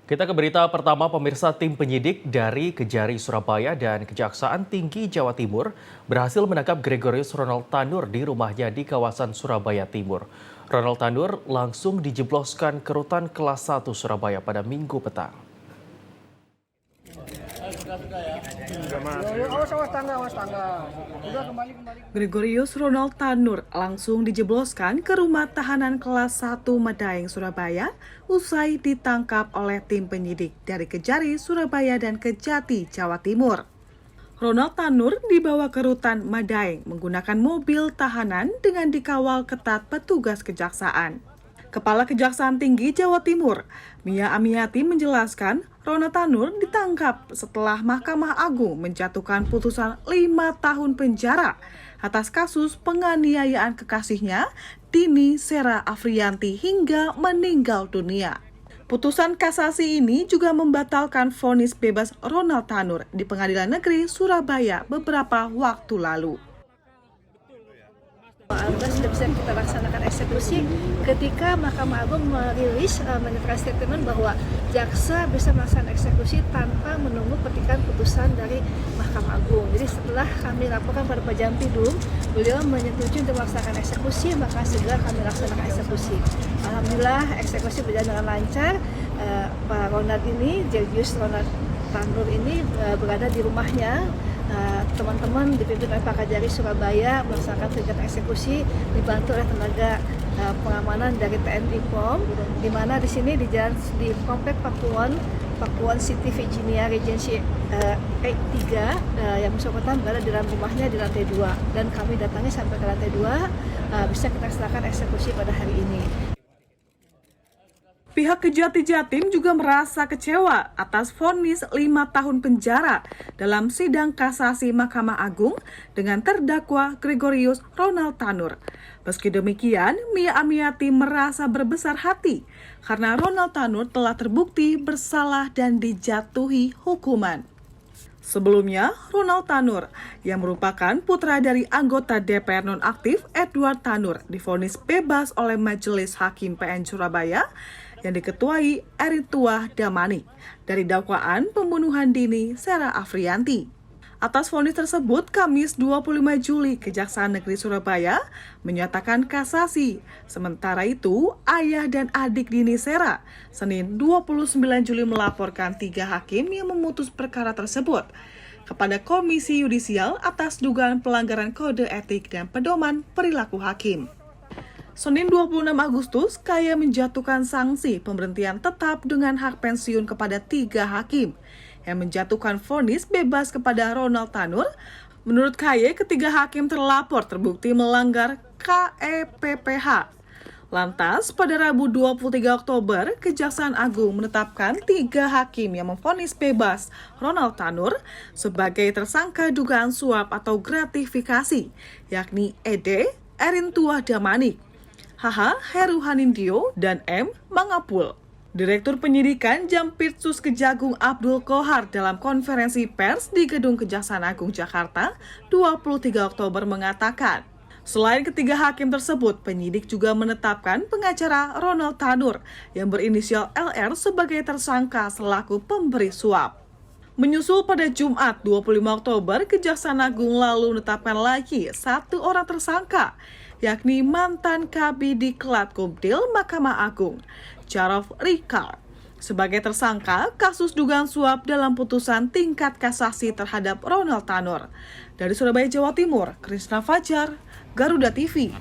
Kita ke berita pertama, pemirsa. Tim penyidik dari Kejari Surabaya dan Kejaksaan Tinggi Jawa Timur berhasil menangkap Gregorius Ronald Tanur di rumahnya di kawasan Surabaya Timur. Ronald Tanur langsung dijebloskan ke rutan kelas 1 Surabaya pada Minggu petang. Gregorius Ronald Tanur langsung dijebloskan ke rumah tahanan kelas 1 Medaeng, Surabaya usai ditangkap oleh tim penyidik dari Kejari Surabaya dan Kejati Jawa Timur. Ronald Tanur dibawa ke rutan Medaeng menggunakan mobil tahanan dengan dikawal ketat petugas kejaksaan. Kepala Kejaksaan Tinggi Jawa Timur, Mia Amiati menjelaskan, Ronald Tanur ditangkap setelah Mahkamah Agung menjatuhkan putusan 5 tahun penjara atas kasus penganiayaan kekasihnya, Dini Sera Afriyanti, hingga meninggal dunia. Putusan kasasi ini juga membatalkan vonis bebas Ronald Tanur di Pengadilan Negeri Surabaya beberapa waktu lalu. Sudah bisa kita laksanakan eksekusi ketika Mahkamah Agung merilis menyatakan statement bahwa jaksa bisa melaksanakan eksekusi tanpa menunggu petikan putusan dari Mahkamah Agung. Jadi setelah kami laporkan pada Pak Jampidum, beliau menyetujui untuk melaksanakan eksekusi, maka segera kami laksanakan eksekusi. Alhamdulillah eksekusi berjalan dengan lancar. Pak Ronald ini, Gregorius Ronald Tanur ini berada di rumahnya. Teman-teman dipimpin oleh Pak Kejari Surabaya melaksanakan kegiatan eksekusi dibantu oleh tenaga pengamanan dari TNI POM, di mana di sini di Komplek Pakuan City Virginia Regency 3 yang bersangkutan berada di dalam rumahnya di lantai 2, dan kami datangi sampai ke lantai 2, bisa kita laksanakan eksekusi pada hari ini. Pihak Kejati Jatim juga merasa kecewa atas vonis 5 tahun penjara dalam sidang kasasi Mahkamah Agung dengan terdakwa Gregorius Ronald Tanur. Meski demikian, Mia Amiati merasa berbesar hati karena Ronald Tanur telah terbukti bersalah dan dijatuhi hukuman. Sebelumnya, Ronald Tanur, yang merupakan putra dari anggota DPR nonaktif Edward Tanur, divonis bebas oleh Majelis Hakim PN Surabaya yang diketuai Arintuah Damani dari dakwaan pembunuhan Dini Sera Afriyanti. Atas vonis tersebut, Kamis 25 Juli, Kejaksaan Negeri Surabaya menyatakan kasasi. Sementara itu, ayah dan adik Dini Sera, Senin 29 Juli melaporkan 3 hakim yang memutus perkara tersebut kepada Komisi Yudisial atas dugaan pelanggaran kode etik dan pedoman perilaku hakim. Senin 26 Agustus, KAY menjatuhkan sanksi pemberhentian tetap dengan hak pensiun kepada 3 hakim yang menjatuhkan vonis bebas kepada Ronald Tanur. Menurut KAY, ketiga hakim terlapor terbukti melanggar KEPPH. Lantas, pada Rabu 23 Oktober, Kejaksaan Agung menetapkan 3 hakim yang memvonis bebas Ronald Tanur sebagai tersangka dugaan suap atau gratifikasi, yakni ED, Arintuah Damani, HH Heru Hanindyo, dan M. Mangapul. Direktur Penyidikan Jampitsus Kejagung Abdul Kohar dalam konferensi pers di Gedung Kejaksaan Agung Jakarta 23 Oktober mengatakan, selain ketiga hakim tersebut, penyidik juga menetapkan pengacara Ronald Tanur yang berinisial LR sebagai tersangka selaku pemberi suap. Menyusul pada Jumat 25 Oktober, Kejaksaan Agung lalu menetapkan lagi 1 orang tersangka, yakni mantan Kabidiklat Komdil Mahkamah Agung, Jarod Rikal, sebagai tersangka kasus dugaan suap dalam putusan tingkat kasasi terhadap Ronald Tanur. Dari Surabaya, Jawa Timur, Krisna Fajar, Garuda TV.